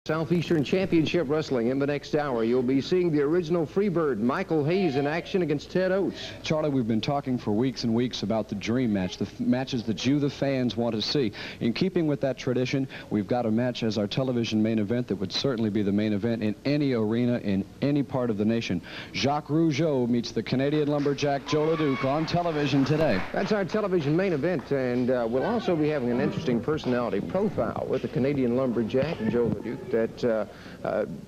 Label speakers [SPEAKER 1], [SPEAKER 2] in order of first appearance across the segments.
[SPEAKER 1] Southeastern Championship Wrestling. In the next hour, you'll be seeing the original Freebird, Michael Hayes, in action against Ted Oates.
[SPEAKER 2] Charlie, we've been talking for weeks and weeks about the dream match, the matches that you, the fans, want to see. In keeping with that tradition, we've got a match as our television main event that would certainly be the main event in any arena in any part of the nation. Jacques Rougeau meets the Canadian lumberjack Jos LeDuc on television today.
[SPEAKER 1] That's our television main event, and we'll also be having an interesting personality profile with the Canadian lumberjack Jos LeDuc that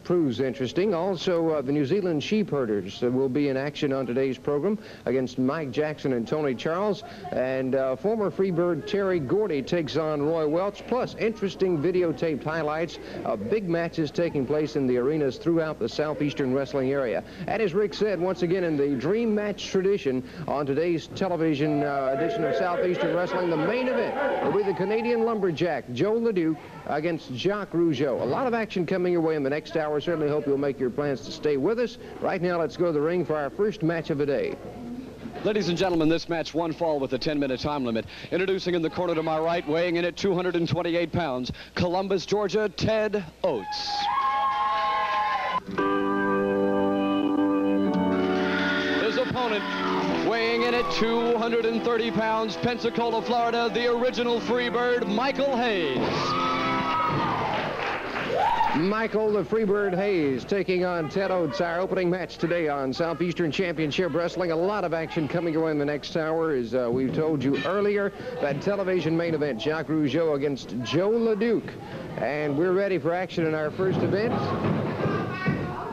[SPEAKER 1] proves interesting. Also, the New Zealand Sheepherders will be in action on today's program against Mike Jackson and Tony Charles. And former Freebird Terry Gordy takes on Roy Welch, plus interesting videotaped highlights of big matches taking place in the arenas throughout the Southeastern wrestling area. And as Rick said, once again in the dream match tradition on today's television edition of Southeastern Wrestling, the main event will be the Canadian lumberjack Jos LeDuc against Jacques Rougeau. A lot of action coming your way in the next hour. Certainly hope you'll make your plans to stay with us. Right now, let's go to the ring for our first match of the day.
[SPEAKER 2] Ladies and gentlemen, this match one fall with a 10-minute time limit. Introducing in the corner to my right, weighing in at 228 pounds, Columbus, Georgia, Ted Oates. His opponent, weighing in at 230 pounds, Pensacola, Florida, the original Freebird, Michael Hayes.
[SPEAKER 1] Michael the Freebird Hayes taking on Ted Oates, our opening match today on Southeastern Championship Wrestling. A lot of action coming away in the next hour. As we've told you earlier, that television main event, Jacques Rougeau against Jos LeDuc. And we're ready for action in our first event.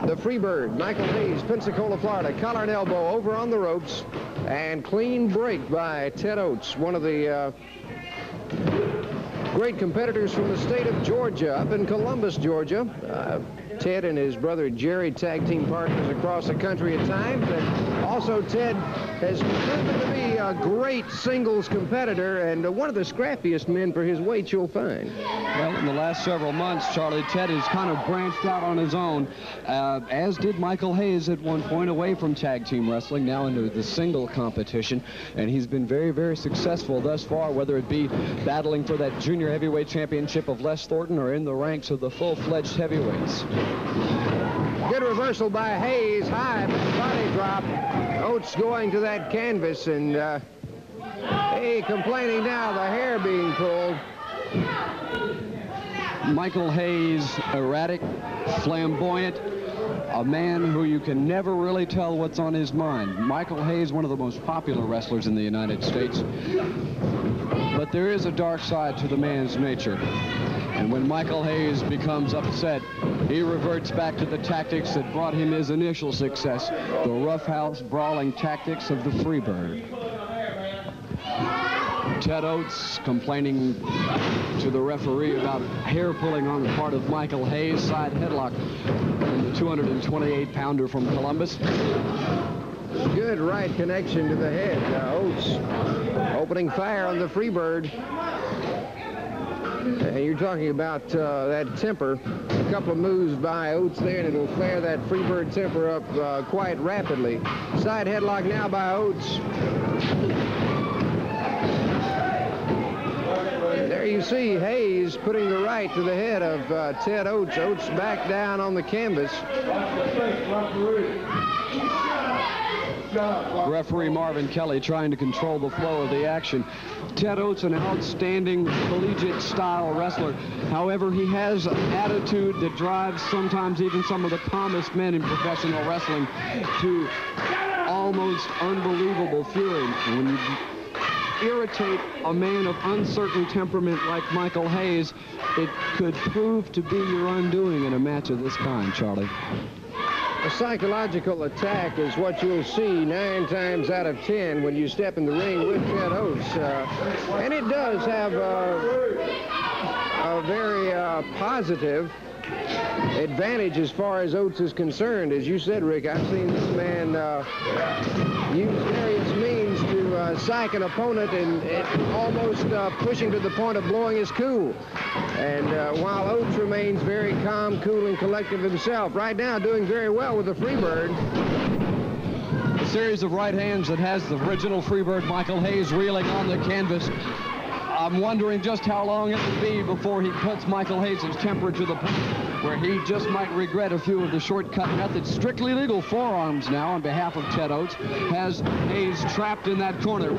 [SPEAKER 1] The Freebird, Michael Hayes, Pensacola, Florida, collar and elbow over on the ropes, and clean break by Ted Oates, one of the great competitors from the state of Georgia, up in Columbus, Georgia. Ted and his brother Jerry, tag team partners across the country at times. And also Ted has proven to be a great singles competitor and one of the scrappiest men for his weight you'll find.
[SPEAKER 2] Well, in the last several months, Charlie, Ted has kind of branched out on his own, as did Michael Hayes at one point, away from tag team wrestling, now into the single competition. And he's been very, very successful thus far, whether it be battling for that junior heavyweight championship of Les Thornton or in the ranks of the full-fledged heavyweights.
[SPEAKER 1] Good reversal by Hayes, high body drop. Oates going to that canvas, and hey, complaining now, the hair being pulled.
[SPEAKER 2] Michael Hayes, erratic, flamboyant, a man who you can never really tell what's on his mind. Michael Hayes, one of the most popular wrestlers in the United States. But there is a dark side to the man's nature. And when Michael Hayes becomes upset, he reverts back to the tactics that brought him his initial success, the roughhouse brawling tactics of the Freebird. Ted Oates complaining to the referee about hair pulling on the part of Michael Hayes, side headlock from the 228-pounder from Columbus.
[SPEAKER 1] Good right connection to the head. Oates opening fire on the Freebird. And you're talking about that temper. A couple of moves by Oates there, and it'll flare that Freebird temper up quite rapidly. Side headlock now by Oates. There you see Hayes putting the right to the head of Ted Oates. Oates back down on the canvas.
[SPEAKER 2] Referee Marvin Kelly trying to control the flow of the action. Ted Oates, an outstanding collegiate-style wrestler. However, he has an attitude that drives sometimes even some of the calmest men in professional wrestling to almost unbelievable fury. When you irritate a man of uncertain temperament like Michael Hayes, it could prove to be your undoing in a match of this kind, Charlie.
[SPEAKER 1] A psychological attack is what you'll see 9 times out of 10 when you step in the ring with Ted Oates. And it does have a very positive advantage as far as Oates is concerned. As you said, Rick, I've seen this man use various means to psych an opponent and almost pushing to the point of blowing his cool. And while Oates remains very calm, cool, and collective himself, right now doing very well with the Freebird.
[SPEAKER 2] A series of right hands that has the original Freebird Michael Hayes reeling on the canvas. I'm wondering just how long it will be before he puts Michael Hayes' temper to the point where he just might regret a few of the shortcut methods. Strictly legal forearms now on behalf of Ted Oates. Has Hayes trapped in that corner.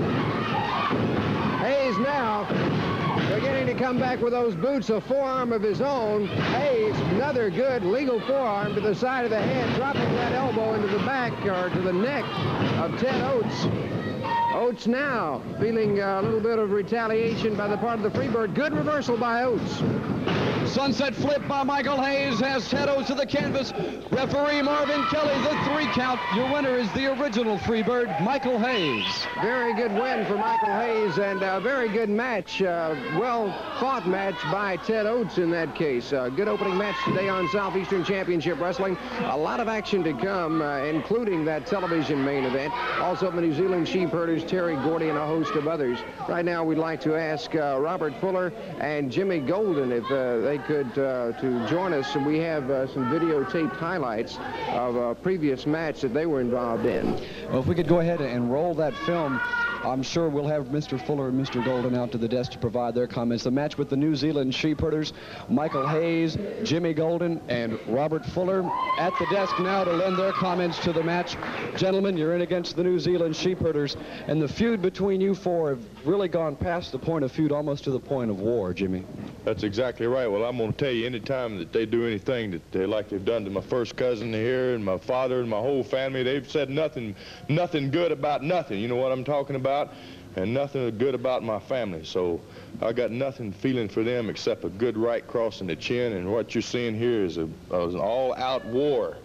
[SPEAKER 1] Hayes now beginning to come back with those boots, a forearm of his own. Hayes, another good legal forearm to the side of the head, dropping that elbow into the back or to the neck of Ted Oates. Oates now feeling a little bit of retaliation by the part of the Freebird. Good reversal by Oates.
[SPEAKER 2] Sunset flip by Michael Hayes has Ted Oates to the canvas. Referee Marvin Kelly, the 3 count. Your winner is the original Freebird, Michael Hayes.
[SPEAKER 1] Very good win for Michael Hayes, and a very good match, well-fought match by Ted Oates in that case. Good opening match today on Southeastern Championship Wrestling. A lot of action to come, including that television main event. Also the New Zealand Sheepherders, Terry, Gordy, and a host of others. Right now, we'd like to ask Robert Fuller and Jimmy Golden if they could to join us. And we have some videotaped highlights of a previous match that they were involved in.
[SPEAKER 2] Well, if we could go ahead and roll that film, I'm sure we'll have Mr. Fuller and Mr. Golden out to the desk to provide their comments. The match with the New Zealand Sheepherders, Michael Hayes, Jimmy Golden, and Robert Fuller at the desk now to lend their comments to the match. Gentlemen, you're in against the New Zealand Sheepherders, and the feud between you four have really gone past the point of feud, almost to the point of war, Jimmy.
[SPEAKER 3] That's exactly right. Well, I'm going to tell you, anytime that they do anything that like they've done to my first cousin here and my father and my whole family, they've said nothing good about nothing. You know what I'm talking about? And nothing good about my family. So I got nothing feeling for them except a good right cross in the chin. And what you're seeing here is an all-out war,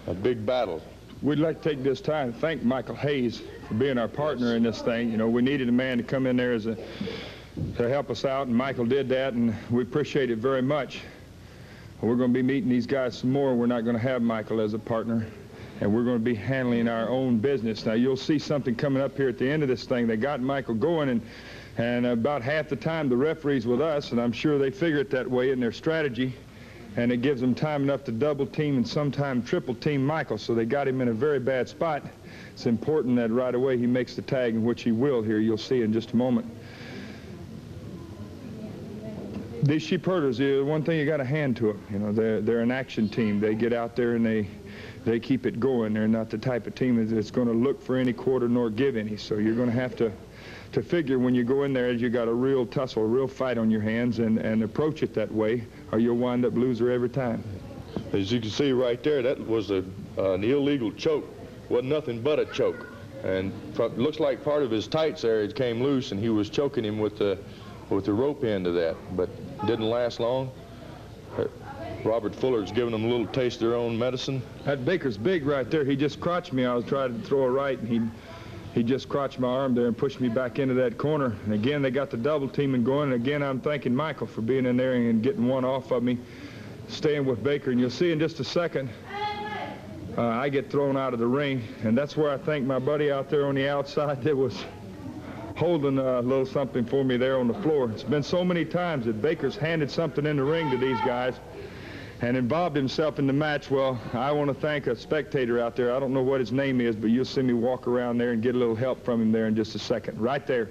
[SPEAKER 3] a big battle.
[SPEAKER 4] We'd like to take this time to thank Michael Hayes for being our partner in this thing. You know, we needed a man to come in there to help us out, and Michael did that, and we appreciate it very much. We're going to be meeting these guys some more. We're not going to have Michael as a partner, and we're going to be handling our own business. Now, you'll see something coming up here at the end of this thing. They got Michael going, and about half the time the referee's with us, and I'm sure they figure it that way in their strategy, and it gives them time enough to double team and sometimes triple team Michael, so they got him in a very bad spot. It's important that right away he makes the tag, in which he will here. You'll see in just a moment. These Sheepherders, one thing you got to hand to them. You know, they're an action team. They get out there and they keep it going. They're not the type of team that's going to look for any quarter nor give any. So you're going to have to figure when you go in there, you got a real tussle, a real fight on your hands, and approach it that way, or you'll wind up loser every time.
[SPEAKER 3] As you can see right there, that was an illegal choke. Wasn't nothing but a choke. And it looks like part of his tights there, it came loose, and he was choking him with the rope end of that, but didn't last long. Robert Fuller's giving them a little taste of their own medicine.
[SPEAKER 4] That Baker's big right there. He just crotched me. I was trying to throw a right, and he just crotched my arm there and pushed me back into that corner. And again, they got the double teaming going. And again, I'm thanking Michael for being in there and getting one off of me, staying with Baker. And you'll see in just a second, I get thrown out of the ring. And that's where I thank my buddy out there on the outside that was holding a little something for me there on the floor. It's been so many times that Baker's handed something in the ring to these guys and involved himself in the match. Well, I want to thank a spectator out there. I don't know what his name is, but you'll see me walk around there and get a little help from him there in just a second. Right there.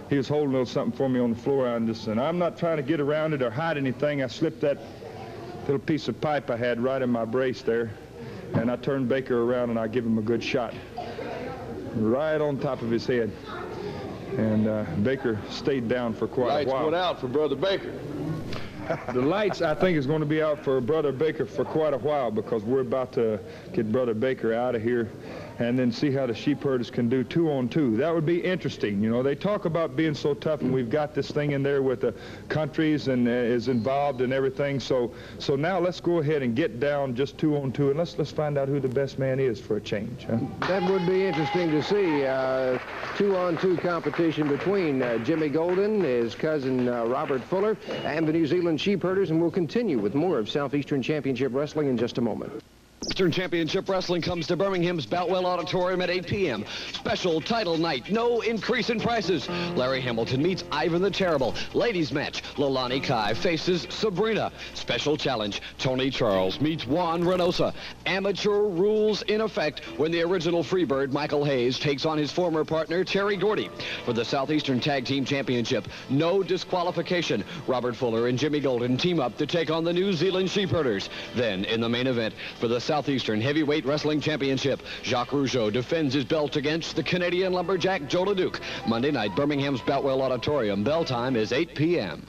[SPEAKER 4] He was holding a little something for me on the floor, and I'm not trying to get around it or hide anything. I slipped that little piece of pipe I had right in my brace there, and I turned Baker around and I give him a good shot. Right on top of his head. And Baker stayed down for quite a while.
[SPEAKER 3] Lights went out for Brother Baker.
[SPEAKER 4] The lights, I think, is going to be out for Brother Baker for quite a while, because we're about to get Brother Baker out of here and then see how the Sheepherders can do 2-on-2. That would be interesting. You know, they talk about being so tough, and we've got this thing in there with the countries and is involved and everything. So now let's go ahead and get down just 2-on-2, and let's find out who the best man is for a change. Huh?
[SPEAKER 1] That would be interesting to see. 2-on-2 competition between Jimmy Golden, his cousin Robert Fuller, and the New Zealand Sheepherders, and we'll continue with more of Southeastern Championship Wrestling in just a moment.
[SPEAKER 2] Southeastern Championship Wrestling comes to Birmingham's Boutwell Auditorium at 8 p.m. Special title night, no increase in prices. Larry Hamilton meets Ivan the Terrible. Ladies match, Leilani Kai faces Sabrina. Special challenge, Tony Charles meets Juan Reynosa. Amateur rules in effect when the original Freebird, Michael Hayes, takes on his former partner, Terry Gordy. For the Southeastern Tag Team Championship, no disqualification. Robert Fuller and Jimmy Golden team up to take on the New Zealand Sheepherders. Then, in the main event, for the Southeastern Heavyweight Wrestling Championship, Jacques Rougeau defends his belt against the Canadian lumberjack Jos LeDuc. Monday night, Birmingham's Boutwell Auditorium. Bell time is 8 p.m.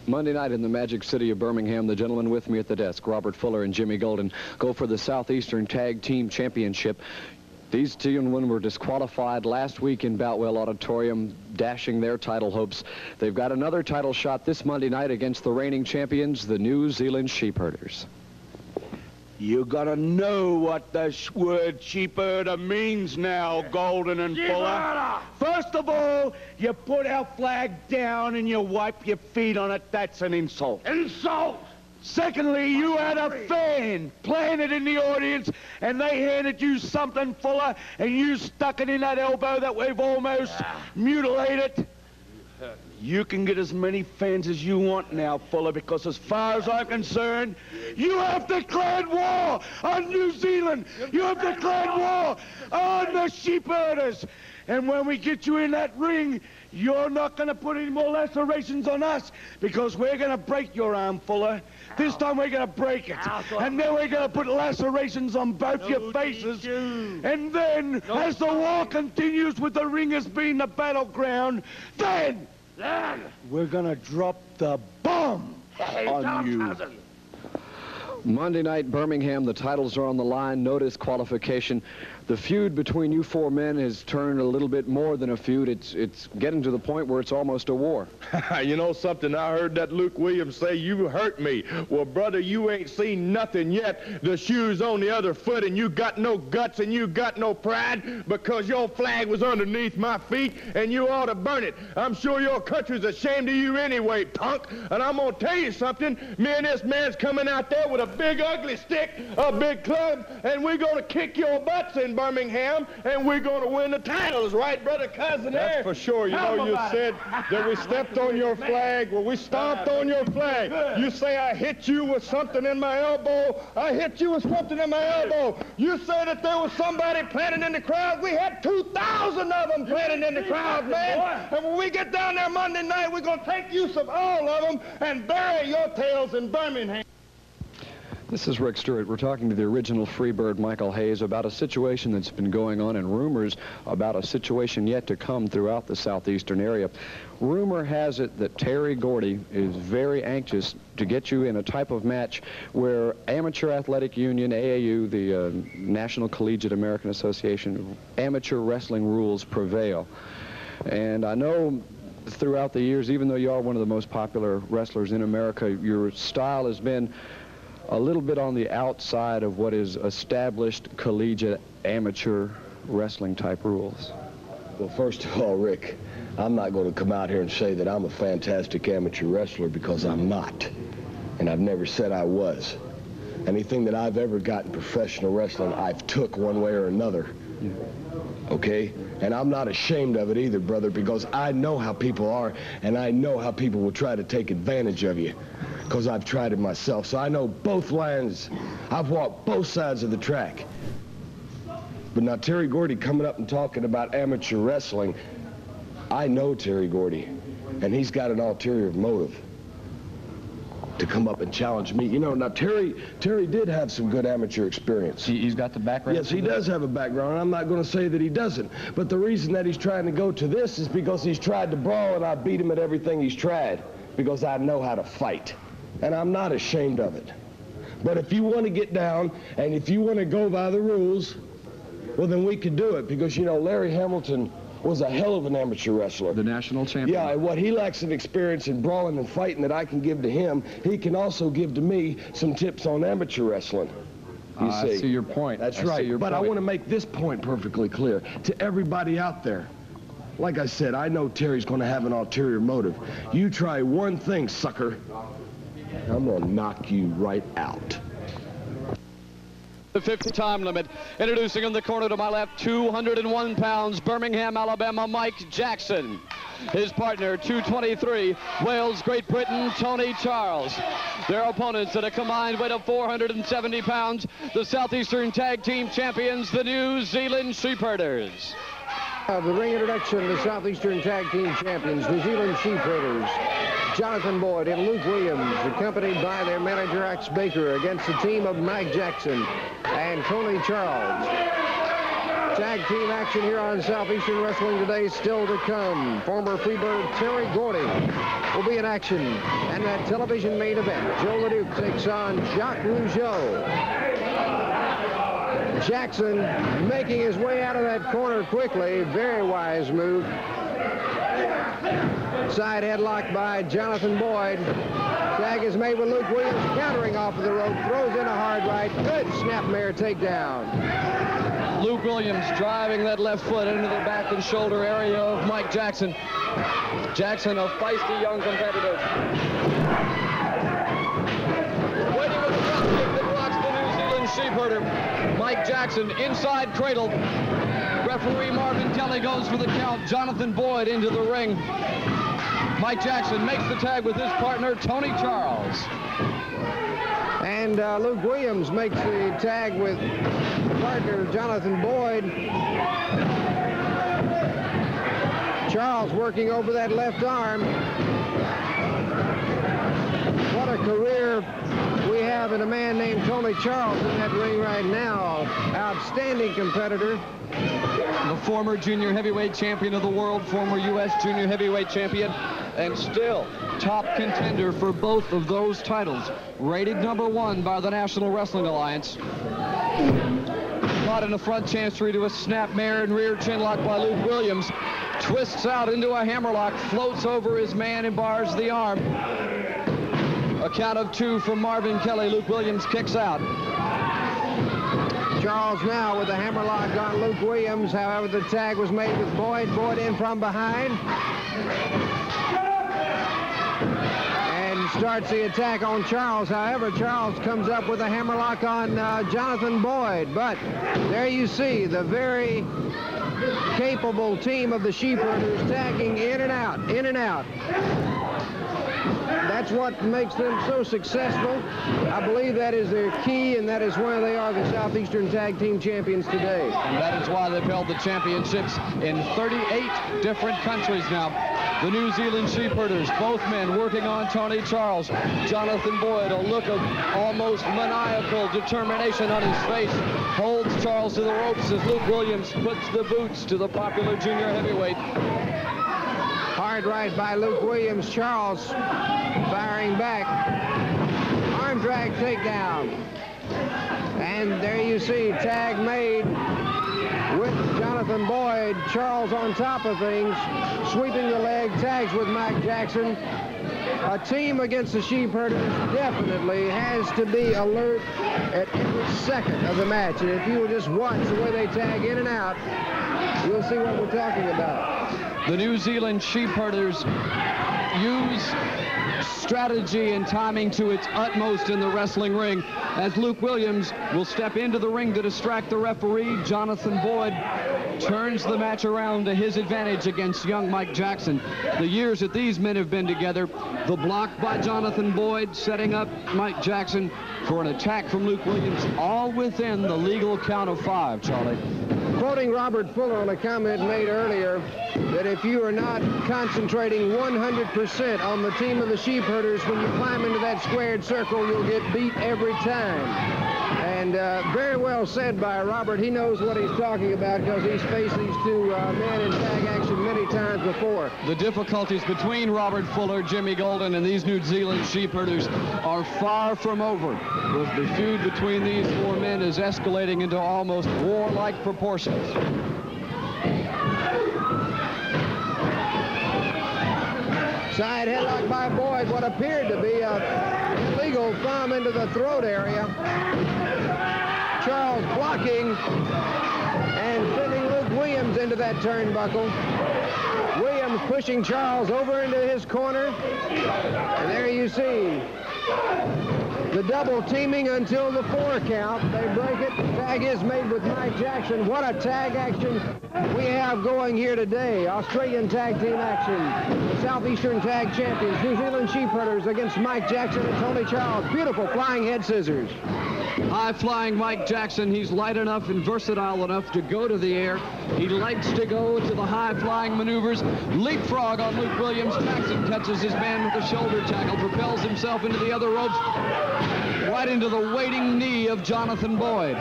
[SPEAKER 2] Monday night in the Magic City of Birmingham, the gentlemen with me at the desk, Robert Fuller and Jimmy Golden, go for the Southeastern Tag Team Championship. These two gentlemen were disqualified last week in Boutwell Auditorium, dashing their title hopes. They've got another title shot this Monday night against the reigning champions, the New Zealand Sheepherders.
[SPEAKER 5] You gotta know what the word sheepherder means now, Golden and Fuller. First of all, you put our flag down and you wipe your feet on it. That's an insult. Insult! Secondly, you had a fan planted in the audience and they handed you something, Fuller, and you stuck it in that elbow that we've almost mutilated. You can get as many fans as you want now, Fuller, because as far as I'm concerned, you have declared war on New Zealand. You have declared war on the sheepherders. And when we get you in that ring, you're not going to put any more lacerations on us, because we're going to break your arm, Fuller. This time we're going to break it. And then we're going to put lacerations on both your faces. And then, as the war continues with the ring as being the battleground, then we're gonna drop the bomb on you.
[SPEAKER 2] Monday night, Birmingham, the titles are on the line, no disqualification. The feud between you four men has turned a little bit more than a feud. It's getting to the point where it's almost a war.
[SPEAKER 3] You know something? I heard that Luke Williams say, "You hurt me." Well, brother, you ain't seen nothing yet. The shoe's on the other foot, and you got no guts and you got no pride, because your flag was underneath my feet, and you ought to burn it. I'm sure your country's ashamed of you anyway, punk. And I'm gonna tell you something. Me and this man's coming out there with a big ugly stick, a big club, and we're gonna kick your butts in Birmingham, and we're going to win the titles, right, brother cousin? That's for sure. You know, you said that we stepped on your flag. Well, we stomped on your flag. You say I hit you with something in my elbow. I hit you with something in my elbow. You say that there was somebody planted in the crowd. We had 2,000 of them planted in the crowd, man. And when we get down there Monday night, we're going to take use of all of them and bury your tails in Birmingham.
[SPEAKER 2] This is Rick Stewart. We're talking to the original Freebird, Michael Hayes, about a situation that's been going on and rumors about a situation yet to come throughout the Southeastern area. Rumor has it that Terry Gordy is very anxious to get you in a type of match where Amateur Athletic Union, AAU, the National Collegiate American Association, amateur wrestling rules prevail. And I know throughout the years, even though you are one of the most popular wrestlers in America, your style has been a little bit on the outside of what is established collegiate amateur wrestling type rules.
[SPEAKER 6] Well, first of all, Rick, I'm not going to come out here and say that I'm a fantastic amateur wrestler, because I'm not. And I've never said I was. Anything that I've ever got in professional wrestling, I've took one way or another. Yeah. Okay? And I'm not ashamed of it either, brother, because I know how people are, and I know how people will try to take advantage of you, because I've tried it myself. So I know both lines. I've walked both sides of the track. But now Terry Gordy coming up and talking about amateur wrestling, I know Terry Gordy, and he's got an ulterior motive to come up and challenge me. You know, now Terry did have some good amateur experience.
[SPEAKER 2] He's got the background?
[SPEAKER 6] Yes, he does have a background, and I'm not going to say that he doesn't. But the reason that he's trying to go to this is because he's tried to brawl, and I beat him at everything he's tried, because I know how to fight. And I'm not ashamed of it. But if you want to get down, and if you want to go by the rules, well, then we could do it, because, you know, Larry Hamilton was a hell of an amateur wrestler.
[SPEAKER 2] The national champion.
[SPEAKER 6] Yeah, and what he lacks in experience in brawling and fighting that I can give to him, he can also give to me some tips on amateur wrestling. You see?
[SPEAKER 2] I see your point.
[SPEAKER 6] That's right. But I want to make this point perfectly clear to everybody out there. Like I said, I know Terry's going to have an ulterior motive. You try one thing, sucker, I'm going to knock you right out.
[SPEAKER 2] The 50 time limit. Introducing in the corner to my left, 201 pounds, Birmingham, Alabama, Mike Jackson. His partner, 223, Wales, Great Britain, Tony Charles. Their opponents at a combined weight of 470 pounds, the Southeastern Tag Team Champions, the New Zealand Sheepherders.
[SPEAKER 1] The ring introduction, the Southeastern Tag Team Champions, New Zealand Sheepherders. Jonathan Boyd and Luke Williams, accompanied by their manager, Axe Baker, against the team of Mike Jackson and Tony Charles. Tag team action here on Southeastern Wrestling today still to come. Former Freebird Terry Gordy will be in action. And that television main event, Jos LeDuc takes on Jacques Rougeau. Jackson making his way out of that corner quickly. Very wise move. Side headlock by Jonathan Boyd. Tag is made with Luke Williams countering off of the rope. Throws in a hard right. Good snapmare takedown.
[SPEAKER 2] Luke Williams driving that left foot into the back and shoulder area of Mike Jackson. Jackson, a feisty young competitor. Waiting with the drop kick that blocks the New Zealand Sheepherder. Mike Jackson inside cradle. Referee Marvin Kelly goes for the count. Jonathan Boyd into the ring. Mike Jackson makes the tag with his partner, Tony Charles.
[SPEAKER 1] And Luke Williams makes the tag with partner Jonathan Boyd. Charles working over that left arm. What a career we have in a man named Tony Charles in that ring right now. Outstanding competitor.
[SPEAKER 2] The former junior heavyweight champion of the world, former U.S. junior heavyweight champion, and still top contender for both of those titles. Rated #1 by the National Wrestling Alliance. Caught in the front chancery to a snapmare and rear chinlock by Luke Williams. Twists out into a hammerlock, floats over his man and bars the arm. A count of 2 from Marvin Kelly. Luke Williams kicks out.
[SPEAKER 1] Charles now with a hammerlock on Luke Williams. However, the tag was made with Boyd. Boyd in from behind. And starts the attack on Charles. However, Charles comes up with a hammerlock on Jonathan Boyd. But there you see the very capable team of the Sheepherders tagging in and out, in and out. That's what makes them so successful. I believe that is their key, and that is why they are the Southeastern Tag Team Champions today.
[SPEAKER 2] And that is why they've held the championships in 38 different countries now. The New Zealand Sheepherders, both men working on Tony Charles. Jonathan Boyd, a look of almost maniacal determination on his face, holds Charles to the ropes as Luke Williams puts the boots to the popular junior heavyweight.
[SPEAKER 1] Hard right by Luke Williams. Charles firing back. Arm drag takedown. And there you see tag made with Jonathan Boyd. Charles on top of things, sweeping the leg, tags with Mike Jackson. A team against the Sheepherders definitely has to be alert at every second of the match. And if you will just watch the way they tag in and out, you'll see what we're talking about.
[SPEAKER 2] The New Zealand Sheepherders use strategy and timing to its utmost in the wrestling ring as Luke Williams will step into the ring to distract the referee. Jonathan Boyd turns the match around to his advantage against young Mike Jackson. The years that these men have been together, the block by Jonathan Boyd setting up Mike Jackson for an attack from Luke Williams, all within the legal count of 5, Charlie.
[SPEAKER 1] Quoting Robert Fuller on a comment made earlier that if you are not concentrating 100% on the team of the Sheepherders, when you climb into that squared circle, you'll get beat every time. And very well said by Robert. He knows what he's talking about because he's faced these two men in tag action many times before.
[SPEAKER 2] The difficulties between Robert Fuller, Jimmy Golden, and these New Zealand Sheepherders are far from over. The feud between these 4 men is escalating into almost warlike proportions.
[SPEAKER 1] Side headlock by Boyd, what appeared to be a illegal thumb into the throat area. Charles blocking and sending Luke Williams into that turnbuckle. Williams pushing Charles over into his corner. And there you see the The double teaming until the 4 count. They break it. Tag is made with Mike Jackson. What a tag action we have going here today. Australian tag team action. The Southeastern Tag Champions, New Zealand Sheepherders against Mike Jackson and Tony Charles. Beautiful flying head scissors.
[SPEAKER 2] High-flying Mike Jackson. He's light enough and versatile enough to go to the air. He likes to go to the high-flying maneuvers. Leapfrog on Luke Williams. Jackson catches his man with a shoulder tackle, propels himself into the other ropes, right into the waiting knee of Jonathan Boyd.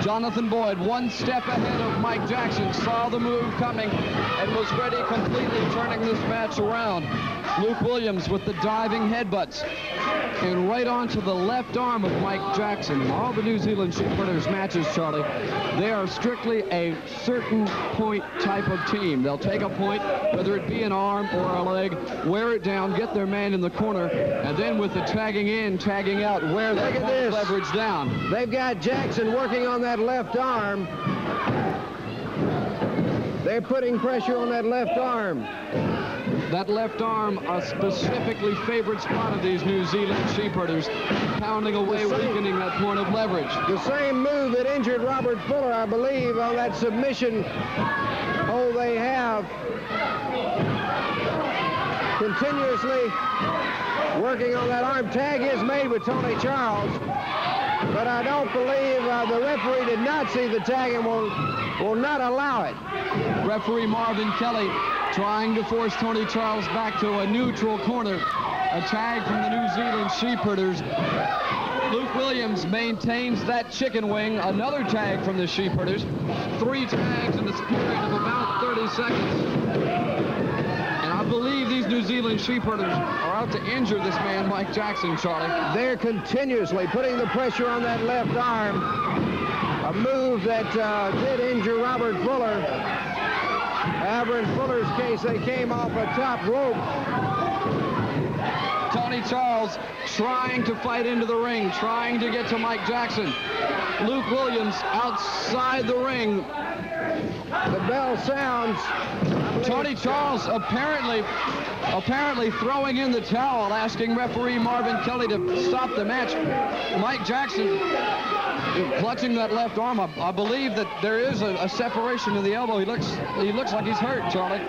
[SPEAKER 2] Jonathan Boyd, one step ahead of Mike Jackson, saw the move coming and was ready, completely turning this match around. Luke Williams with the diving headbutts and right onto the left arm of Mike Jackson. All the New Zealand Sheepherders matches, Charlie, they are strictly a certain point type of team. They'll take a point, whether it be an arm or a leg, wear it down, get their man in the corner, and then with the tagging in, tagging out, wear that leverage down.
[SPEAKER 1] They've got Jackson working on that left arm. They're putting pressure on that left arm.
[SPEAKER 2] That left arm, a specifically favorite spot of these New Zealand Sheepherders, pounding away, weakening that point of leverage.
[SPEAKER 1] The same move that injured Robert Fuller, I believe, on that submission hold they have. Continuously working on that arm. Tag is made with Tony Charles, but I don't believe the referee did not see the tag and will not allow it.
[SPEAKER 2] Referee Marvin Kelly trying to force Tony Charles back to a neutral corner. A tag from the New Zealand Sheepherders. Luke Williams maintains that chicken wing. Another tag from the Sheepherders. 3 tags in the period of about 30 seconds. And I believe these New Zealand Sheepherders are out to injure this man, Mike Jackson, Charlie.
[SPEAKER 1] They're continuously putting the pressure on that left arm. A move that did injure Robert Fuller. However, in Fuller's case, they came off a top rope.
[SPEAKER 2] Tony Charles trying to fight into the ring, trying to get to Mike Jackson. Luke Williams outside the ring.
[SPEAKER 1] The bell sounds.
[SPEAKER 2] Tony Charles apparently throwing in the towel, asking referee Marvin Kelly to stop the match. Mike Jackson clutching that left arm. I believe that there is a separation in the elbow. He looks like he's hurt, Charlie.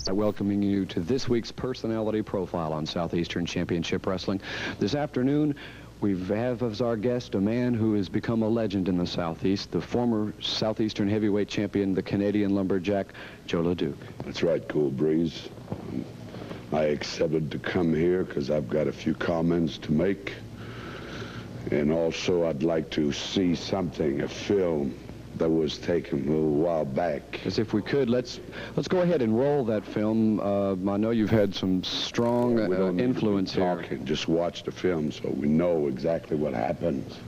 [SPEAKER 2] Welcoming you to this week's Personality Profile on Southeastern Championship Wrestling. This afternoon, we have as our guest a man who has become a legend in the Southeast, the former Southeastern heavyweight champion, the Canadian lumberjack, Jos LeDuc.
[SPEAKER 7] That's right, Cool Breeze. I accepted to come here because I've got a few comments to make. And also, I'd like to see something, a film that was taken a little while back.
[SPEAKER 2] As if we could, let's go ahead and roll that film. I know you've had some strong influence here.
[SPEAKER 7] Just watch the film so we know exactly what happens.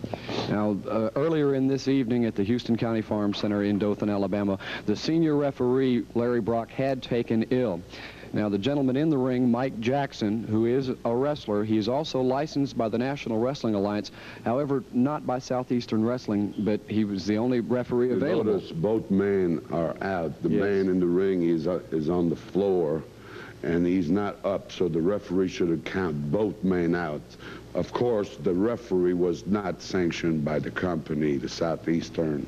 [SPEAKER 2] Now, earlier in this evening at the Houston County Farm Center in Dothan, Alabama, the senior referee, Larry Brock, had taken ill. Now, the gentleman in the ring, Mike Jackson, who is a wrestler, he is also licensed by the National Wrestling Alliance, however, not by Southeastern Wrestling, but he was the only referee available.
[SPEAKER 7] Notice both men are out. The man in the ring is on the floor, and he's not up, so the referee should have counted both men out. Of course, the referee was not sanctioned by the company, the Southeastern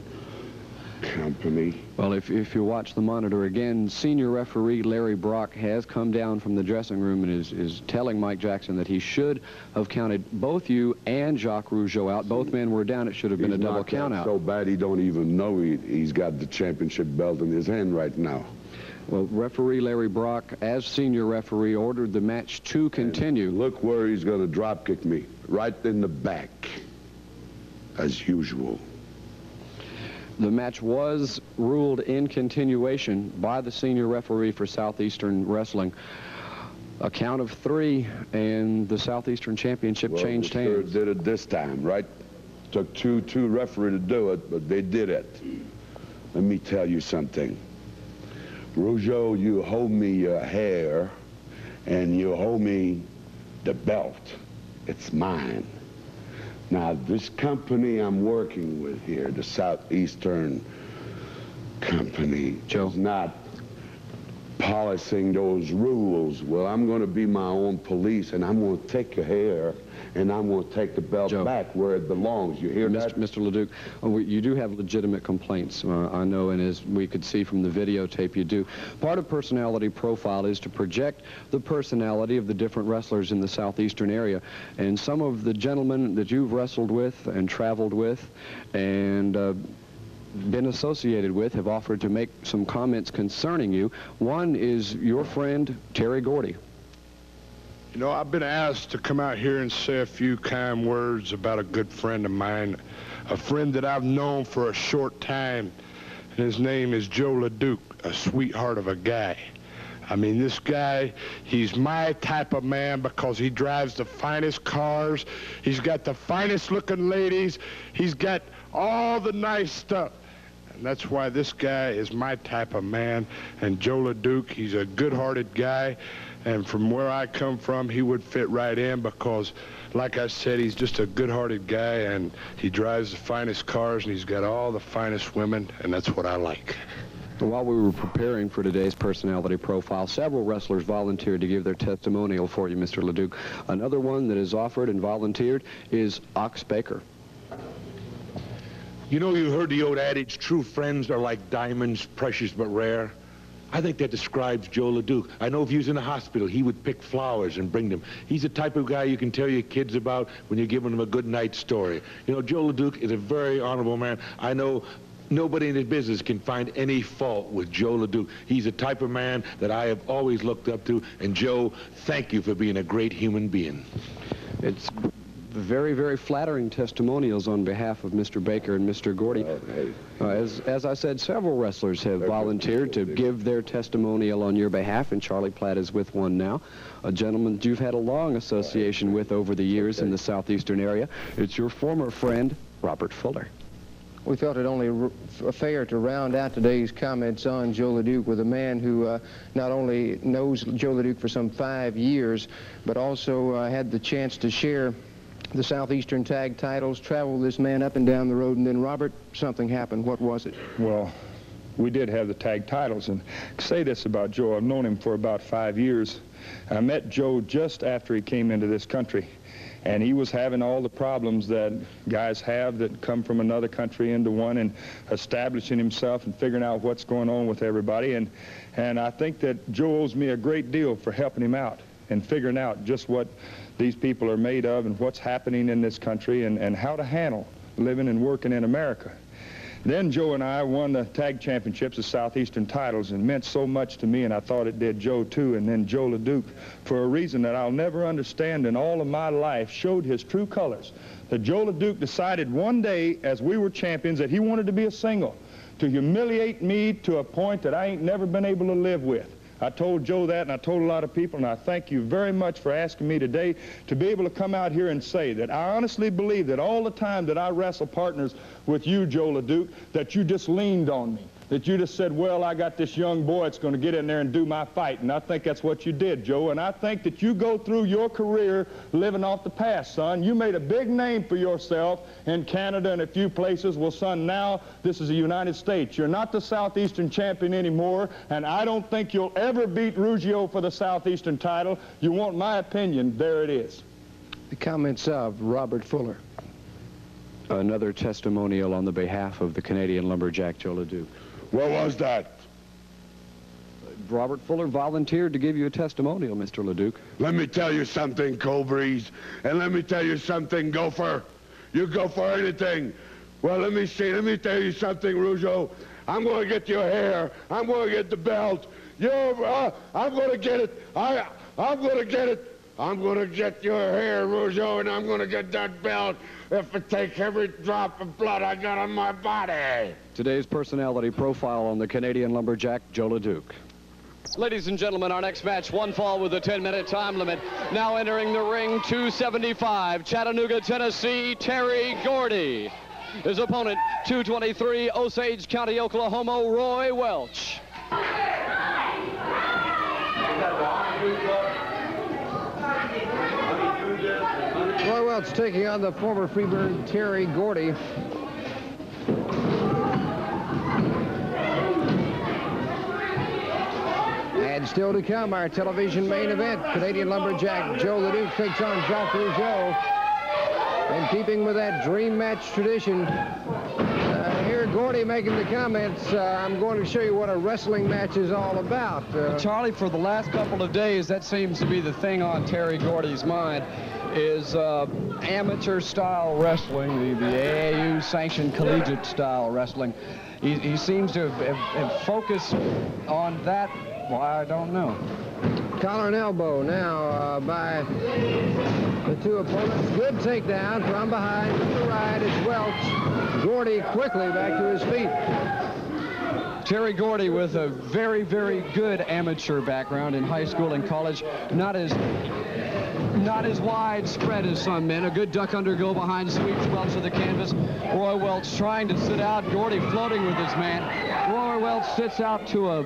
[SPEAKER 7] company.
[SPEAKER 2] Well, if you watch the monitor again, senior referee Larry Brock has come down from the dressing room and is telling Mike Jackson that he should have counted both you and Jacques Rougeau out. Both men were down. It should have been a double count out.
[SPEAKER 7] So bad he don't even know he's got the championship belt in his hand right now.
[SPEAKER 2] Well, referee Larry Brock, as senior referee, ordered the match to continue.
[SPEAKER 7] And look where he's going to drop kick me, right in the back, as usual.
[SPEAKER 2] The match was ruled in continuation by the senior referee for Southeastern Wrestling. A count of 3, and the Southeastern Championship changed hands.
[SPEAKER 7] Did it this time, right? Took two referees to do it, but they did it. Let me tell you something. Rougeau, you hold me your hair, and you hold me the belt. It's mine. Now, this company I'm working with here, the Southeastern company,
[SPEAKER 2] Joe,
[SPEAKER 7] is not polishing those rules. Well, I'm going to be my own police, and I'm going to take your hair, and I'm going to take the belt back where it belongs. You hear that?
[SPEAKER 2] Mr. LeDuc, you do have legitimate complaints, I know, and as we could see from the videotape, you do. Part of personality profile is to project the personality of the different wrestlers in the Southeastern area. And some of the gentlemen that you've wrestled with and traveled with and been associated with have offered to make some comments concerning you. One is your friend, Terry Gordy.
[SPEAKER 8] You know, I've been asked to come out here and say a few kind words about a good friend of mine, a friend that I've known for a short time, and his name is Jos LeDuc, a sweetheart of a guy. I mean, this guy, he's my type of man because he drives the finest cars, he's got the finest looking ladies, he's got all the nice stuff. And that's why this guy is my type of man. And Jos LeDuc, he's a good-hearted guy. And from where I come from, he would fit right in because, like I said, he's just a good-hearted guy, and he drives the finest cars, and he's got all the finest women, and that's what I like.
[SPEAKER 2] While we were preparing for today's personality profile, several wrestlers volunteered to give their testimonial for you, Mr. LeDuc. Another one that has offered and volunteered is Ox Baker.
[SPEAKER 9] You know, you heard the old adage, true friends are like diamonds, precious but rare. I think that describes Jos LeDuc. I know if he was in a hospital, he would pick flowers and bring them. He's the type of guy you can tell your kids about when you're giving them a good night story. You know, Jos LeDuc is a very honorable man. I know nobody in his business can find any fault with Jos LeDuc. He's the type of man that I have always looked up to. And Joe, thank you for being a great human being.
[SPEAKER 2] It's very, very flattering testimonials on behalf of Mr. Baker and Mr. Gordy. As I said, several wrestlers have volunteered to give their testimonial on your behalf, and Charlie Platt is with one now, a gentleman that you've had a long association with over the years in the Southeastern area. It's your former friend, Robert Fuller.
[SPEAKER 1] We felt it only fair to round out today's comments on Jos LeDuc with a man who not only knows Jos LeDuc for some 5 years, but also had the chance to share the Southeastern tag titles, travel this man up and down the road, and then, Robert, something happened. What was it?
[SPEAKER 4] Well, we did have the tag titles, and I say this about Joe. I've known him for about 5 years. I met Joe just after he came into this country, and he was having all the problems that guys have that come from another country into one, and establishing himself and figuring out what's going on with everybody. And I think that Joe owes me a great deal for helping him out and figuring out just what these people are made of and what's happening in this country and how to handle living and working in America. Then Joe and I won the tag championships, the Southeastern titles, and meant so much to me, and I thought it did Joe too. And then Jos LeDuc, for a reason that I'll never understand in all of my life, showed his true colors. That Jos LeDuc decided one day, as we were champions, that he wanted to be a single, to humiliate me to a point that I ain't never been able to live with. I told Joe that, and I told a lot of people, and I thank you very much for asking me today to be able to come out here and say that I honestly believe that all the time that I wrestle partners with you, Jos LeDuc, that you just leaned on me, that you just said, well, I got this young boy that's going to get in there and do my fight, and I think that's what you did, Joe, and I think that you go through your career living off the past, son. You made a big name for yourself in Canada and a few places. Well, son, now this is the United States. You're not the Southeastern champion anymore, and I don't think you'll ever beat Rougeau for the Southeastern title. You want my opinion, there it is.
[SPEAKER 1] The comments of Robert Fuller.
[SPEAKER 2] Another testimonial on the behalf of the Canadian lumberjack, Jos LeDuc.
[SPEAKER 7] What was that?
[SPEAKER 2] Robert Fuller volunteered to give you a testimonial, Mr. LeDuc.
[SPEAKER 7] Let me tell you something, Cobreeze, and let me tell you something, Gopher. You go for anything. Well, let me tell you something, Rougeau. I'm going to get your hair. I'm going to get the belt. I'm going to get it. I'm going to get it. I'm going to get your hair, Rougeau, and I'm going to get that belt if it takes every drop of blood I got on my body.
[SPEAKER 2] Today's personality profile on the Canadian lumberjack, Jos LeDuc. Ladies and gentlemen, our next match, one fall with a 10-minute time limit. Now entering the ring, 275, Chattanooga, Tennessee, Terry Gordy. His opponent, 223, Osage County, Oklahoma, Roy Welch.
[SPEAKER 1] Roy Welch taking on the former Freebird Terry Gordy. Still to come, our television main event. Canadian lumberjack Jos LeDuc takes on Jacques Rougeau. And keeping with that dream match tradition, here Gordy making the comments, I'm going to show you what a wrestling match is all about.
[SPEAKER 2] Charlie, for the last couple of days, that seems to be the thing on Terry Gordy's mind, is amateur-style wrestling, the AAU-sanctioned collegiate-style wrestling. He seems to have focused on that. Well, I don't know.
[SPEAKER 1] Collar and elbow now by the two opponents. Good takedown from behind to the right is Welch. Gordy quickly back to his feet.
[SPEAKER 2] Terry Gordy with a very, very good amateur background in high school and college. Not as widespread as some men. A good duck under go behind, sweeps Welch to the canvas. Roy Welch trying to sit out. Gordy floating with his man. Roy Welch sits out to a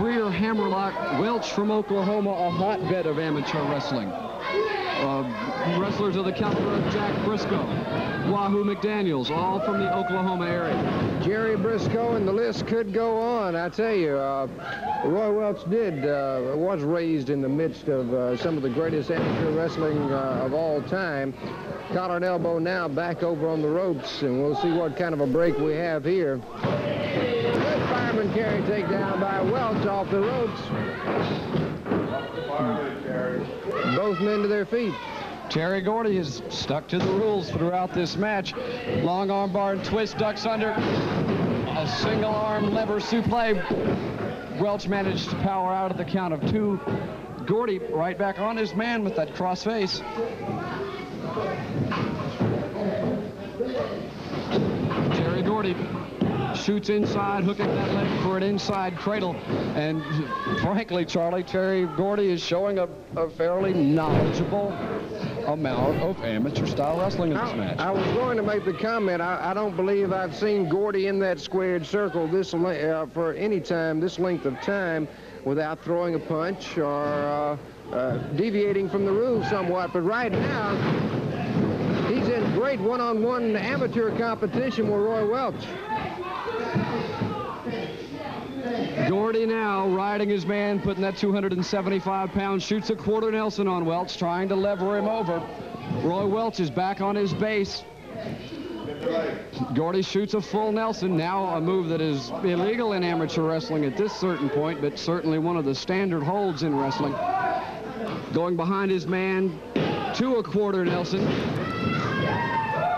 [SPEAKER 2] rear hammerlock. Welch from Oklahoma, a hotbed of amateur wrestling. Wrestlers of the caliber of Jack Briscoe, Wahoo McDaniels, all from the Oklahoma area.
[SPEAKER 1] Jerry Briscoe, and the list could go on. I tell you, Roy Welch was raised in the midst of some of the greatest amateur wrestling of all time. Collar and elbow now back over on the ropes, and we'll see what kind of a break we have here. Good fireman carry takedown by Welch off the ropes. Both men to their feet.
[SPEAKER 2] Terry Gordy has stuck to the rules throughout this match. Long arm bar and twist, ducks under. A single arm lever suplex. Welch managed to power out of the count of two. Gordy right back on his man with that cross face. Terry Gordy shoots inside, hooking that leg for an inside cradle. And frankly, Charlie, Terry Gordy is showing a fairly knowledgeable amount of amateur-style wrestling in this match.
[SPEAKER 1] I was going to make the comment, I don't believe I've seen Gordy in that squared circle this for any time, this length of time, without throwing a punch or deviating from the rules somewhat. But right now, he's in great one-on-one amateur competition with Roy Welch.
[SPEAKER 2] Gordy now riding his man, putting that 275 pounds, shoots a quarter Nelson on Welch, trying to lever him over. Roy Welch is back on his base. Gordy shoots a full Nelson, now a move that is illegal in amateur wrestling at this certain point, but certainly one of the standard holds in wrestling. Going behind his man to a quarter Nelson.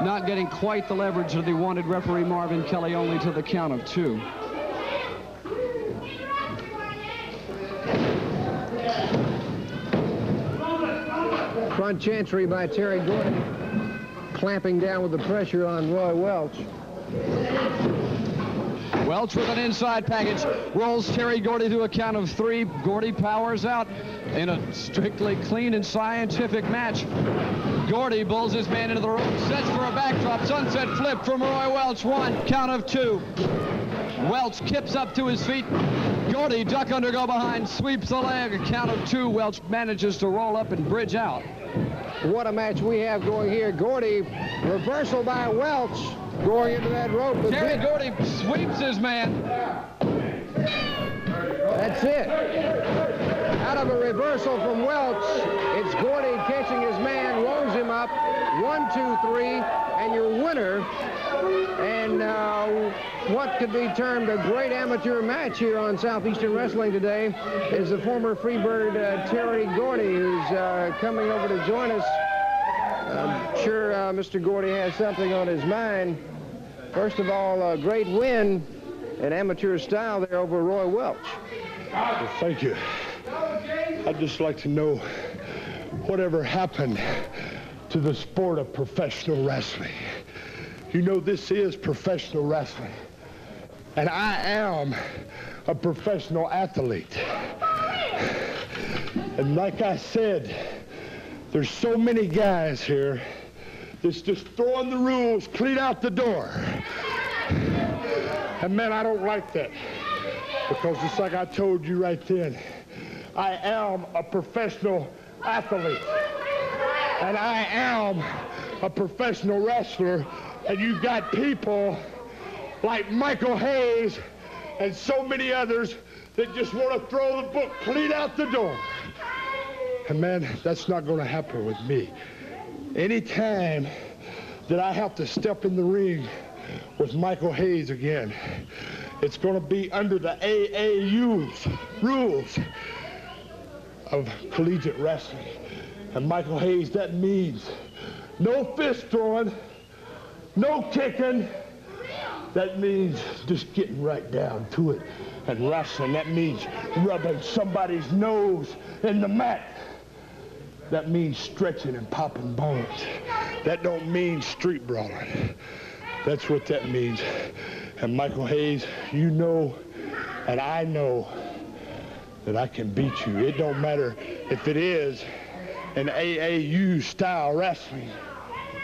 [SPEAKER 2] Not getting quite the leverage that he wanted. Referee Marvin Kelly only to the count of two.
[SPEAKER 1] Front chancery by Terry Gordy, clamping down with the pressure on Roy Welch.
[SPEAKER 2] Welch with an inside package, rolls Terry Gordy to a count of three. Gordy powers out in a strictly clean and scientific match. Gordy bulls his man into the rope, sets for a backdrop, sunset flip from Roy Welch, one, count of two. Welch kips up to his feet. Gordy, duck under, go behind, sweeps the leg, a count of two. Welch manages to roll up and bridge out.
[SPEAKER 1] What a match we have going here. Gordy, reversal by Welch, going into that rope.
[SPEAKER 2] Terry Gordy sweeps his man.
[SPEAKER 1] That's it. Out of a reversal from Welch, it's Gordy catching his man, rolls him up. 1, 2, 3, and your winner. And what could be termed a great amateur match here on Southeastern Wrestling today is the former Freebird Terry Gordy, who's coming over to join us. I'm sure Mr. Gordy has something on his mind. First of all, a great win in amateur style there over Roy Welch.
[SPEAKER 8] Well, thank you. I'd just like to know whatever happened to the sport of professional wrestling. You know, this is professional wrestling, and I am a professional athlete. And like I said, there's so many guys here that's just throwing the rules clean out the door. And man, I don't like that, because just like I told you right then, I am a professional athlete, and I am a professional wrestler. And you got people like Michael Hayes and so many others that just want to throw the book clean out the door. And man, that's not going to happen with me. Anytime that I have to step in the ring with Michael Hayes again, it's going to be under the AAU's rules of collegiate wrestling. And Michael Hayes, that means no fist throwing, no kicking. That means just getting right down to it. And wrestling, that means rubbing somebody's nose in the mat. That means stretching and popping bones. That don't mean street brawling. That's what that means. And Michael Hayes, you know, and I know that I can beat you. It don't matter if it is an AAU style wrestling.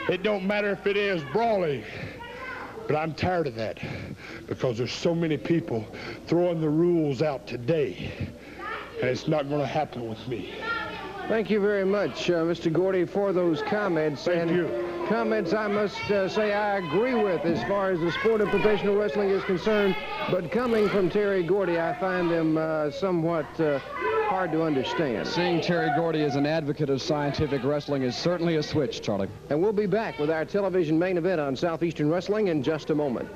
[SPEAKER 8] It don't matter if it is brawling. But I'm tired of that because there's so many people throwing the rules out today, and it's not going to happen with me.
[SPEAKER 1] Thank you very much, Mr. Gordy, for those comments.
[SPEAKER 8] Thank you.
[SPEAKER 1] Comments I must say I agree with as far as the sport of professional wrestling is concerned, but coming from Terry Gordy, I find them somewhat hard to understand.
[SPEAKER 2] Seeing Terry Gordy as an advocate of scientific wrestling is certainly a switch, Charlie.
[SPEAKER 1] And we'll be back with our television main event on Southeastern Wrestling in just a moment.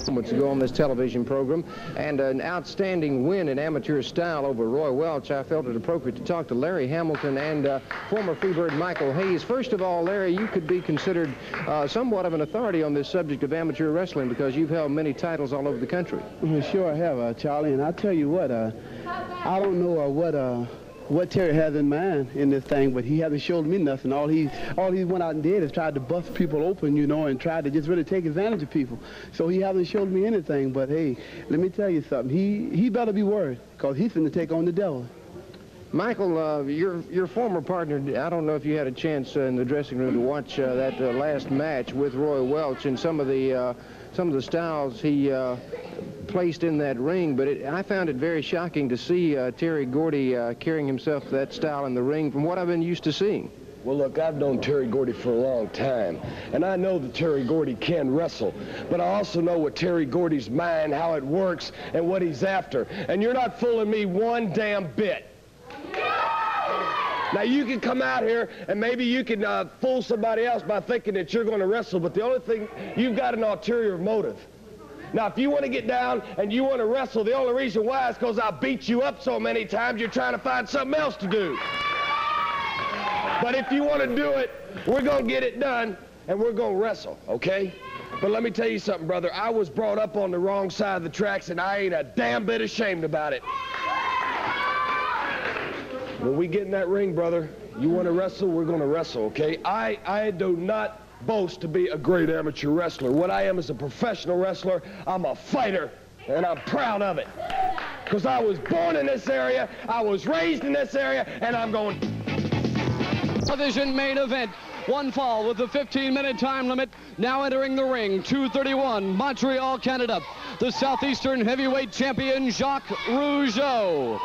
[SPEAKER 1] Moments ago on this television program, and an outstanding win in amateur style over Roy Welch, I felt it appropriate to talk to Larry Hamilton and former Freebird Michael Hayes. First of all, Larry, you could be considered somewhat of an authority on this subject of amateur wrestling because you've held many titles all over the country.
[SPEAKER 10] Well, sure I have, Charlie, and I'll tell you what, I don't know what Terry has in mind in this thing, but he hasn't showed me nothing. All he went out and did is tried to bust people open, you know, and tried to just really take advantage of people. So he hasn't showed me anything, but hey, let me tell you something. He better be worried, because he's finna take on the devil.
[SPEAKER 1] Michael, your former partner, I don't know if you had a chance in the dressing room to watch that last match with Roy Welch and some of the styles he placed in that ring, but I found it very shocking to see Terry Gordy carrying himself that style in the ring from what I've been used to seeing.
[SPEAKER 6] Well, look, I've known Terry Gordy for a long time, and I know that Terry Gordy can wrestle, but I also know what Terry Gordy's mind, how it works, and what he's after. And you're not fooling me one damn bit. Now, you can come out here, and maybe you can fool somebody else by thinking that you're going to wrestle, but the only thing, you've got an ulterior motive. Now, if you want to get down and you want to wrestle, the only reason why is because I beat you up so many times, you're trying to find something else to do. But if you want to do it, we're going to get it done, and we're going to wrestle, okay? But let me tell you something, brother. I was brought up on the wrong side of the tracks, and I ain't a damn bit ashamed about it. When we get in that ring, brother, you want to wrestle, we're going to wrestle, okay? I do not boast to be a great amateur wrestler. What I am is a professional wrestler. I'm a fighter, and I'm proud of it. Because I was born in this area, I was raised in this area, and I'm going...
[SPEAKER 2] Television main event. One fall with the 15-minute time limit. Now entering the ring, 231, Montreal, Canada. The Southeastern heavyweight champion, Jacques Rougeau.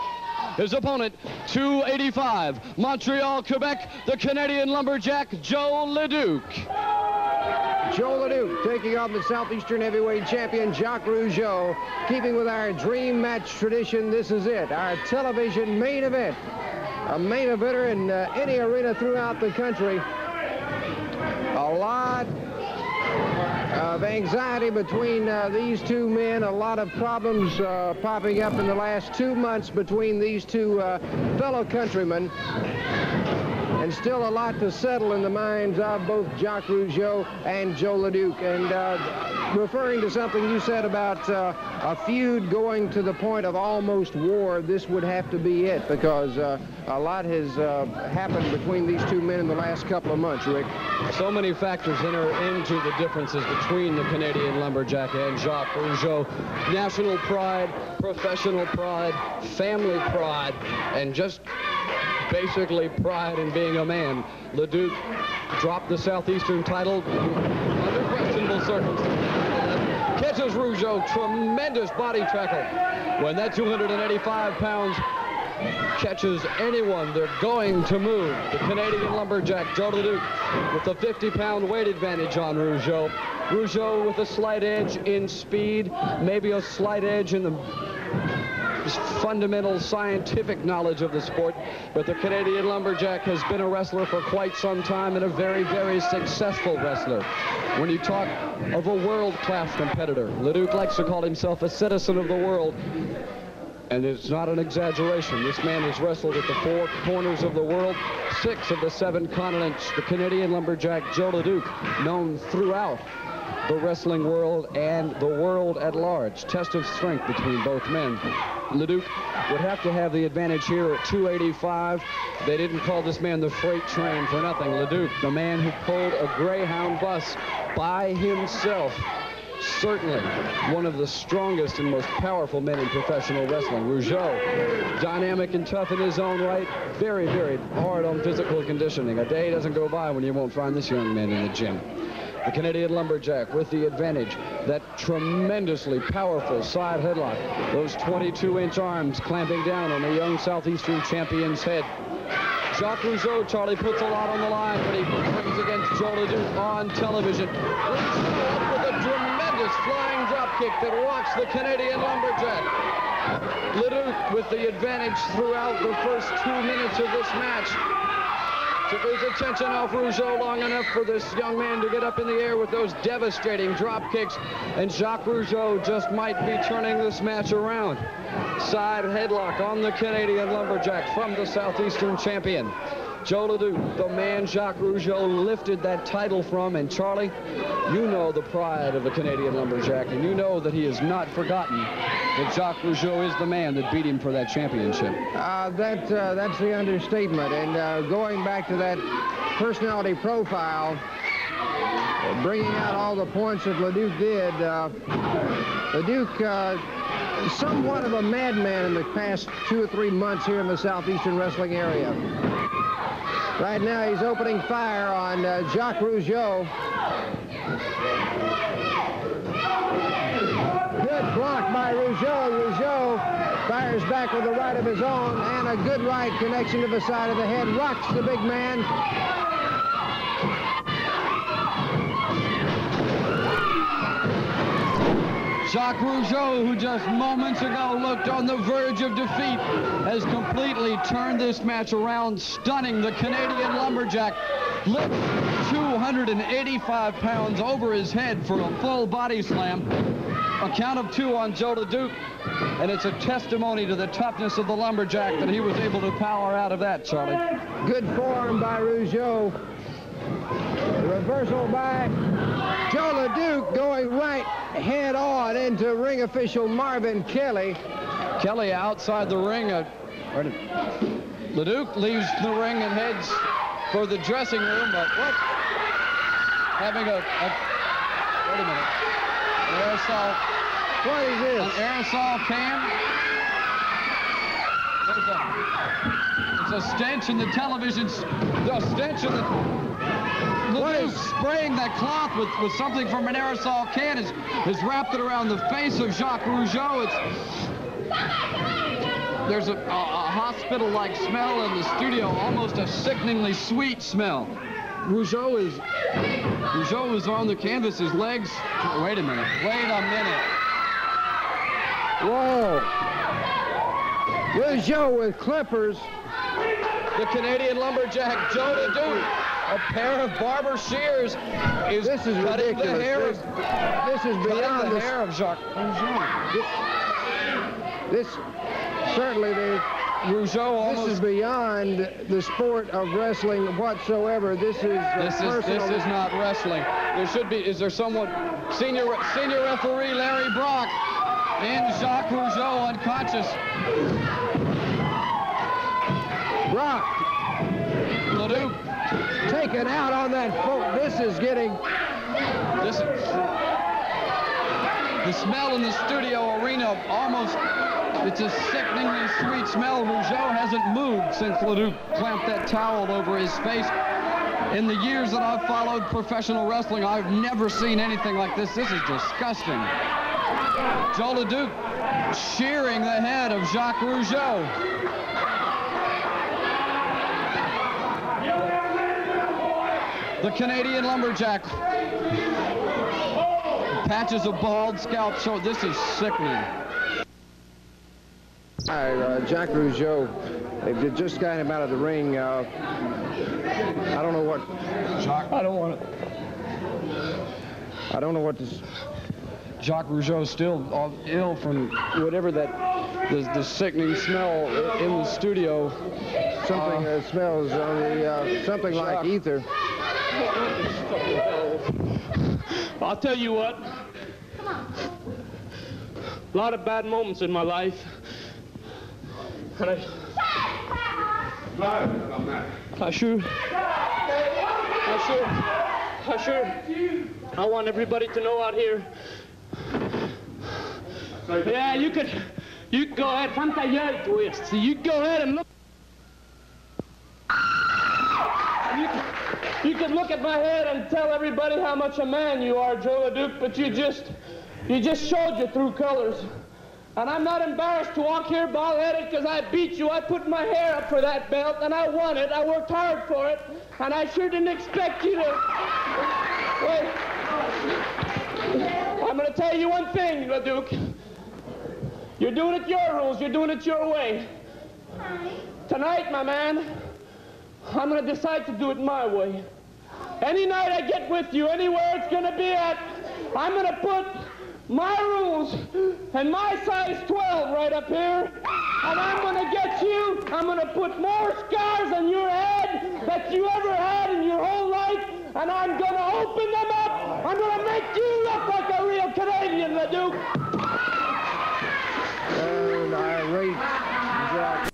[SPEAKER 2] His opponent, 285, Montreal, Quebec, the Canadian lumberjack, Jos LeDuc.
[SPEAKER 1] Jos LeDuc taking on the Southeastern heavyweight champion, Jacques Rougeau. Keeping with our dream match tradition, this is it, our television main event. A main eventer in any arena throughout the country. A lot of anxiety between these two men, a lot of problems popping up in the last 2 months between these two fellow countrymen, and still a lot to settle in the minds of both Jacques Rougeau and Jos LeDuc. And referring to something you said about a feud going to the point of almost war, this would have to be it, because a lot has happened between these two men in the last couple of months, Rick.
[SPEAKER 2] So many factors enter into the differences between the Canadian lumberjack and Jacques Rougeau. National pride, professional pride, family pride, and just basically pride in being a man. LeDuc dropped the Southeastern title under questionable circumstances. Catches Rougeau, tremendous body tackle. When that 285 pounds catches anyone, they're going to move. The Canadian lumberjack, Jos LeDuc, with a 50-pound weight advantage on Rougeau. Rougeau with a slight edge in speed, maybe a slight edge in the fundamental scientific knowledge of the sport, but the Canadian lumberjack has been a wrestler for quite some time and a very, very successful wrestler. When you talk of a world-class competitor, LeDuc likes to call himself a citizen of the world, and it's not an exaggeration. This man has wrestled at the 4 corners of the world, 6 of the 7 continents. The Canadian lumberjack, Jos LeDuc, known throughout the wrestling world and the world at large. Test of strength between both men. LeDuc would have to have the advantage here at 285. They didn't call this man the freight train for nothing. LeDuc, the man who pulled a Greyhound bus by himself, certainly one of the strongest and most powerful men in professional wrestling. Rougeau, dynamic and tough in his own right, very, very hard on physical conditioning. A day doesn't go by when you won't find this young man in the gym. The Canadian lumberjack with the advantage, that tremendously powerful side headlock, those 22-inch arms clamping down on the young Southeastern champion's head. Jacques Rougeau, Charlie, puts a lot on the line when he brings against Jos LeDuc on television. With a tremendous flying dropkick that rocks the Canadian lumberjack. LeDuc with the advantage throughout the first 2 minutes of this match. Took his attention off Rougeau long enough for this young man to get up in the air with those devastating drop kicks, and Jacques Rougeau just might be turning this match around. Side headlock on the Canadian lumberjack from the Southeastern champion. Jos LeDuc, the man Jacques Rougeau lifted that title from, and Charlie, you know the pride of the Canadian lumberjack, and you know that he has not forgotten that Jacques Rougeau is the man that beat him for that championship.
[SPEAKER 1] That's the understatement. And going back to that personality profile, bringing out all the points that LeDuc did, LeDuc, somewhat of a madman in the past 2 or 3 months here in the Southeastern wrestling area. Right now he's opening fire on Jacques Rougeau. Good block by Rougeau. Rougeau fires back with a right of his own, and a good right connection to the side of the head. Rocks the big man.
[SPEAKER 2] Jacques Rougeau, who just moments ago looked on the verge of defeat, has completely turned this match around, stunning the Canadian lumberjack. Lifts 285 pounds over his head for a full body slam. A count of 2 on Jos LeDuc, and it's a testimony to the toughness of the lumberjack that he was able to power out of that, Charlie.
[SPEAKER 1] Good forearm by Rougeau. Reversal by Jos LeDuc, going right head on into ring official Marvin Kelly.
[SPEAKER 2] Kelly outside the ring. LeDuc leaves the ring and heads for the dressing room, but what? Having wait a minute. An aerosol.
[SPEAKER 1] What is this?
[SPEAKER 2] An aerosol can. What is that? It's a stench in the television. The stench in the... LeDuc spraying that cloth with something from an aerosol can has wrapped it around the face of Jacques Rougeau. There's a hospital-like smell in the studio, almost a sickeningly sweet smell. Rougeau is on the canvas, his legs. Wait a minute.
[SPEAKER 1] Whoa. Rougeau with clippers.
[SPEAKER 2] The Canadian lumberjack, Jos LeDuc, a pair of barber shears, is cutting the hair.
[SPEAKER 1] This is beyond
[SPEAKER 2] the hair of Jacques Rougeau.
[SPEAKER 1] This certainly
[SPEAKER 2] Rougeau almost.
[SPEAKER 1] This is beyond the sport of wrestling whatsoever. This is
[SPEAKER 2] not wrestling. There should be. Is there someone? Senior referee Larry Brock in Jacques Rougeau unconscious.
[SPEAKER 1] Brock.
[SPEAKER 2] LeDuc
[SPEAKER 1] taken out on that foot. This is getting.
[SPEAKER 2] The smell in the studio arena almost. It's a sickeningly sweet smell. Rougeau hasn't moved since LeDuc clamped that towel over his face. In the years that I've followed professional wrestling, I've never seen anything like this. This is disgusting. Jos LeDuc shearing the head of Jacques Rougeau. The Canadian lumberjack. Patches of bald scalp show. This is sickening.
[SPEAKER 1] Jacques Rougeau, they just got him out of the ring. I don't know what.
[SPEAKER 2] Jacques.
[SPEAKER 1] I don't want to. I don't know what this.
[SPEAKER 2] Jacques Rougeau still ill from whatever that the sickening smell in the studio.
[SPEAKER 1] Something that smells on the something like ether.
[SPEAKER 11] I'll tell you what. A lot of bad moments in my life. And I want everybody to know out here. Yeah, you could go ahead. Ferme ta gueule, twist. You go ahead and look. You could look at my head and tell everybody how much a man you are, Jos LeDuc, but you just showed your true colors. And I'm not embarrassed to walk here bald-headed because I beat you. I put my hair up for that belt, and I won it. I worked hard for it, and I sure didn't expect you to... Wait. I'm going to tell you one thing, LeDuc. You're doing it your rules. You're doing it your way. Tonight, my man, I'm going to decide to do it my way. Any night I get with you, anywhere it's going to be at, I'm going to put my rules and my size 12 right up here, and I'm going to get you, I'm going to put more scars on your head that you ever had in your whole life, and I'm going to open them up. I'm going to make you look like a real Canadian, LeDuc.
[SPEAKER 1] And irate Jacques.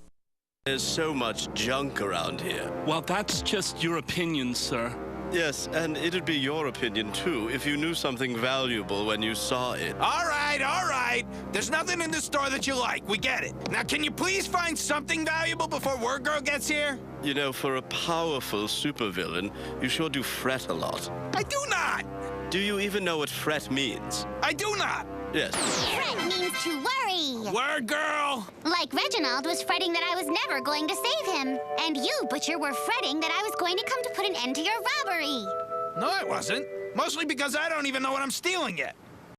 [SPEAKER 12] There's so much junk around here.
[SPEAKER 13] Well, that's just your opinion, sir.
[SPEAKER 12] Yes, and it'd be your opinion, too, if you knew something valuable when you saw it.
[SPEAKER 14] All right. There's nothing in the store that you like. We get it. Now, can you please find something valuable before Word Girl gets here?
[SPEAKER 12] You know, for a powerful supervillain, you sure do fret a lot.
[SPEAKER 14] I do not!
[SPEAKER 12] Do you even know what fret means?
[SPEAKER 14] I do not!
[SPEAKER 12] Yes.
[SPEAKER 15] Fret means to worry.
[SPEAKER 14] Word Girl!
[SPEAKER 15] Like Reginald was fretting that I was never going to save him. And you, Butcher, were fretting that I was going to come to put an end to your robbery.
[SPEAKER 14] No, I wasn't. Mostly because I don't even know what I'm stealing yet.